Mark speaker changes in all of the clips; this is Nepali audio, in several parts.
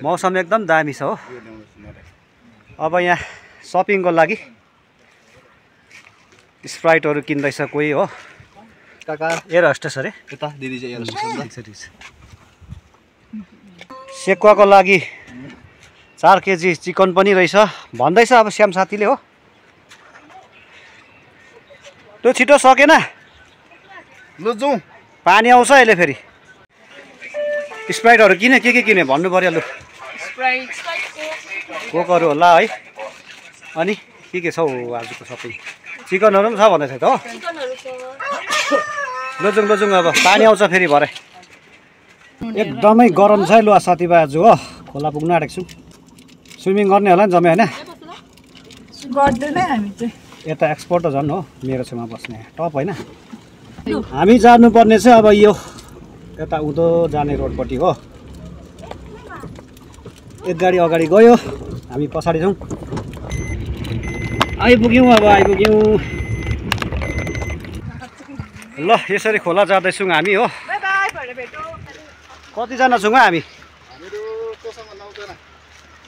Speaker 1: मौसम एकदम दामी छ हो। अब यहाँ सपिङको लागि स्प्राइटहरु किन्दैछ कोही हो। काका एयर होस्टेस अरे
Speaker 2: यता दिदी चाहिँ एयर होस्टेस
Speaker 1: सेक्वाको लागि 4 केजी चिकन पनि रहेछ भन्दैछ अब श्याम साथीले हो। त्यो छिटो सकेन
Speaker 2: लु जाउँ
Speaker 1: पानी आउँछ अहिले फेरि। स्प्राइटहरु किने के किने भन्नु पर्यो लु।
Speaker 3: स्प्राइट
Speaker 1: कोकहरु होला है। अनि के छ हौ आजको सपिङ। चिकनहरु पनि छ भन्दैछ त हो। लजुङ अब पानी आउँछ फेरि भरे। एकदमै गरम छ लु साथीभाइ आज हो। खोला पुग्न आँटेको छु। स्विमिङ गर्ने होला नि जम्मै हैन।
Speaker 3: गर्दैन हामी चाहिँ।
Speaker 1: यता एक्सपर्ट त झन् हो मेरो छेउमा बस्ने टप हैन। हामी जानुपर्ने चाहिँ अब यो यता उदो जाने रोडपट्टि हो। एक गाडी अगाडि गयो हामी पछाडि छौँ। आइपुग्यौँ अब आइपुग्यौँ। ल यसरी खोला जाँदैछौँ हामी हो। कतिजना छौँ हामी?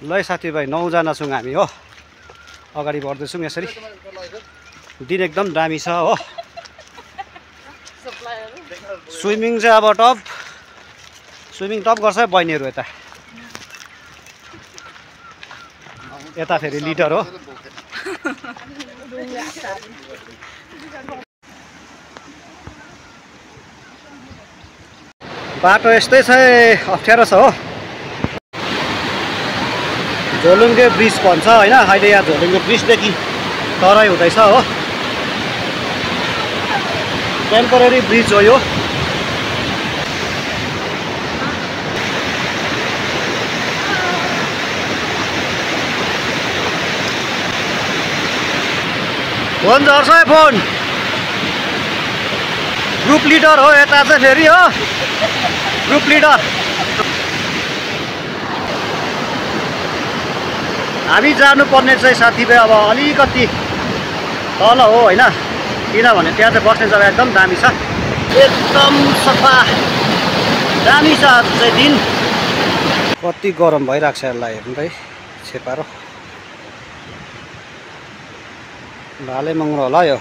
Speaker 1: ल साथीभाइ 9 जना छौँ हामी हो। अगाडि बढ्दैछौँ यसरी। दिन एकदम दामी छ हो। स्विमिङ चाहिँ अब टप स्विमिङ टप गर्छ बहिनीहरू यता। यता फेरि लिटर हो। बाटो यस्तै छ अप्ठ्यारो छ हो। झोलुङ्गे ब्रिज भन्छ हैन। अहिले यहाँ झोलुङ्गे ब्रिजदेखि तराई हुँदैछ हो। टेम्पोरेरी ब्रिज हो यो। फोन झर्छ है फोन। ग्रुप लिडर हो यता चाहिँ फेरि हो। ग्रुप लिडर हामी जानुपर्ने चाहिँ साथीभाइ अब अलिकति तल हो हैन। किनभने त्यहाँ चाहिँ बस्ने जग्गा एकदम दामी छ। एकदम सफा दामी छ आज चाहिँ दिन। कति गरम भइरहेको छ यसलाई हेर्नु त है छेपारो। भाले मङ्ग्रो होला यो।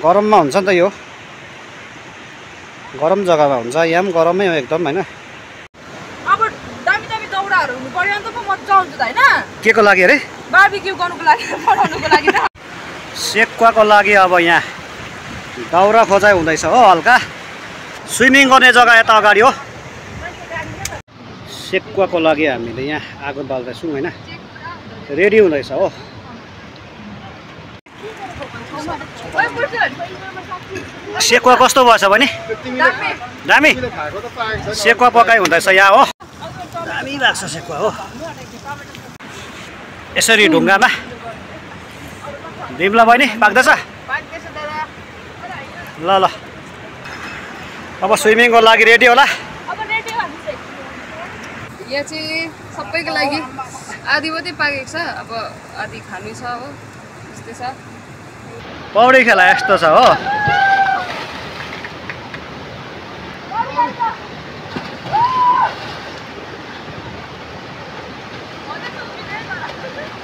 Speaker 1: गरममा हुन्छ नि त यो। गरम जग्गामा हुन्छ। यहाँ पनि गरमै हो एकदम हैन।
Speaker 3: अब दामी दामी दौराहरू हुनु पर्यो नि त पो मज्जा आउँछ त हैन।
Speaker 1: के को लागि अरे?
Speaker 3: बारबिक्यु गर्नुको लागि बनाउनुको लागि त।
Speaker 1: सेक्वाको लागि अब यहाँ दाउरा खोजाइ हुँदैछ हो हल्का। स्विमिङ गर्ने जग्गा यता अगाडि हो। सेक्वाको लागि हामीले यहाँ आगो बाल्दैछौँ हैन। रेडी हुँदैछ हो। सेक्वा कस्तो भएछ भने? दामी सेक्वा पकाइ हुँदैछ यहाँ हो। दामी भएको छ सेक्वा हो। यसरी ढुङ्गामा दिमला बहिनी पाक्दैछ? ल ल अब स्विमिङको लागि रेडी होला।
Speaker 3: यहाँ चाहिँ सबैको लागि आधी मात्रै पाकेको छ। अब आधी खानु छ हो। त्यस्तै छ।
Speaker 1: पौडी खेला यस्तो छ हो।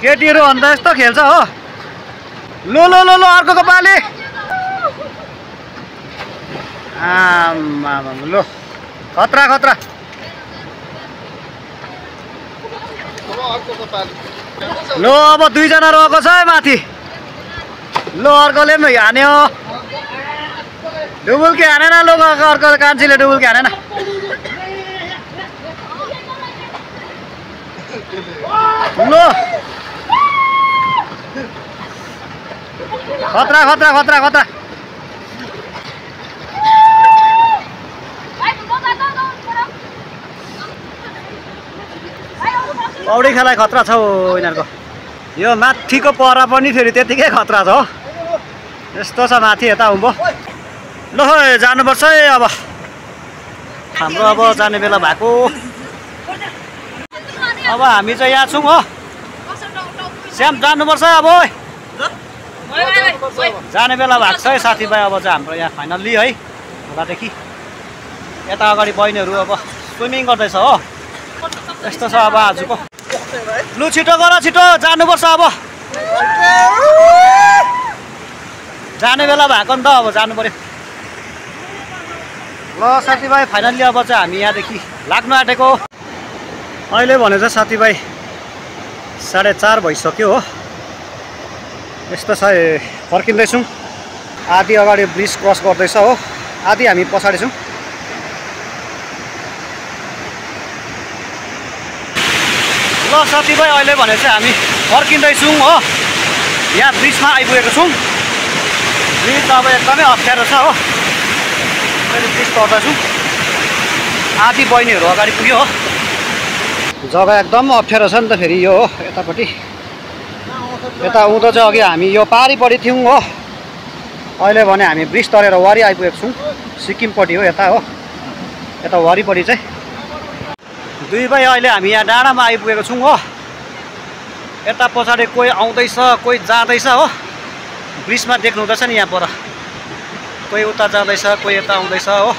Speaker 1: केटीहरू अन्त यस्तो खेल्छ हो। लो लो लो लो अर्को पाली। आमा लो खतरा खतरा। लो अब 2 जना रहेको छ है माथि। लो अर्कोले पनि हान्यो। डुबुल्की हानेन लो अर्को कान्छीले डुबुल्की हानेन। लो खतरा खतरा खतरा खतरा। पौडी खेलाइ खतरा छ हौ यिनीहरूको। यो माथिको परा पनि फेरि त्यतिकै खतरा छ हो। यस्तो छ माथि यता हुँबो। ल जानुपर्छ है अब। हाम्रो अब जाने बेला भएको। अब हामी चाहिँ यहाँ छौँ हो। श्याम जानुपर्छ अब। जाने बेला भएको छ है साथीभाइ। अब चाहिँ हाम्रो यहाँ फाइनल्ली है खोलादेखि यता अगाडि बहिनीहरू अब स्विमिङ गर्दैछ हो। यस्तो छ अब आजको लु छिटो गर छिटो जानुपर्छ अब जाने बेला भएको नि त अब जानु पर्यो ल साथीभाइ फाइनल्ली अब चाहिँ हामी यहाँदेखि लाग्नु आँटेको अहिले भने चाहिँ साथीभाइ 4:30 भइसक्यो हो यस्तो छ फर्किँदैछौँ आधी अगाडि ब्रिज क्रस गर्दैछ हो आधी हामी पछाडि छौँ ल साथीभाइ अहिले भने चाहिँ हामी फर्किँदैछौँ हो यहाँ ब्रिजमा आइपुगेको छौँ ब्रिज अब एकदमै अप्ठ्यारो छ हो अहिले ब्रिज चढ्दैछौँ आधी बहिनीहरू अगाडि पुग्यो हो जग्गा एकदम अप्ठ्यारो छ नि त फेरि यो हो यतापट्टि यता उँधो चाहिँ अघि हामी यो पारिपट्टि थियौँ हो अहिले भने हामी ब्रिज तरेर वारी आइपुगेको छौँ सिक्किमपट्टि हो यता वारीपट्टि चाहिँ दुई भाइ अहिले हामी यहाँ डाँडामा आइपुगेको छौँ हो यता पछाडि कोही आउँदैछ कोही जाँदैछ हो ब्रिजमा देख्नु हुँदैछ नि यहाँ पर कोही उता जाँदैछ कोही यता आउँदैछ हो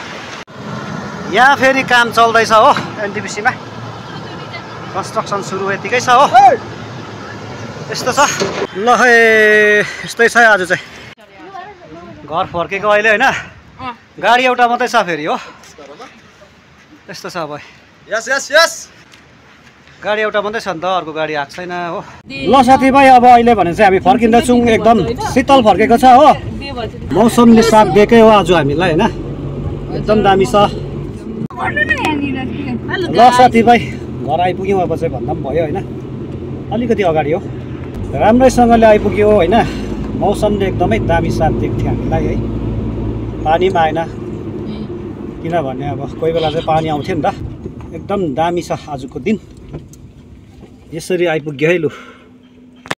Speaker 1: यहाँ फेरि काम चल्दैछ हो एनटिपिसीमा कन्स्ट्रक्सन सुरु यतिकै छ हो यस्तो छ ल है यस्तै छ आज चाहिँ घर फर्केको अहिले होइन गाडी एउटा मात्रै छ फेरि हो यस्तो छ अब
Speaker 2: यस यस यस
Speaker 1: गाडी एउटा मात्रै छ नि त अर्को गाडी आएको छैन हो ल साथीभाइ अब अहिले भने चाहिँ हामी फर्किँदैछौँ एकदम शीतल फर्केको छ हो मौसमले साथ दिएकै हो आज हामीलाई होइन एकदम दामी छ ल साथीभाइ घर आइपुग्यौँ अब चाहिँ भन्दा पनि भयो होइन अलिकति अगाडि हो राम्रैसँगले आइपुग्यो होइन मौसमले एकदमै दामी साथ दिएको थियो हामीलाई है पानी पनि आएन किनभने अब कोही बेला चाहिँ पानी आउँथ्यो नि त एकदम दामी छ आजको दिन यसरी आइपुग्यो है लु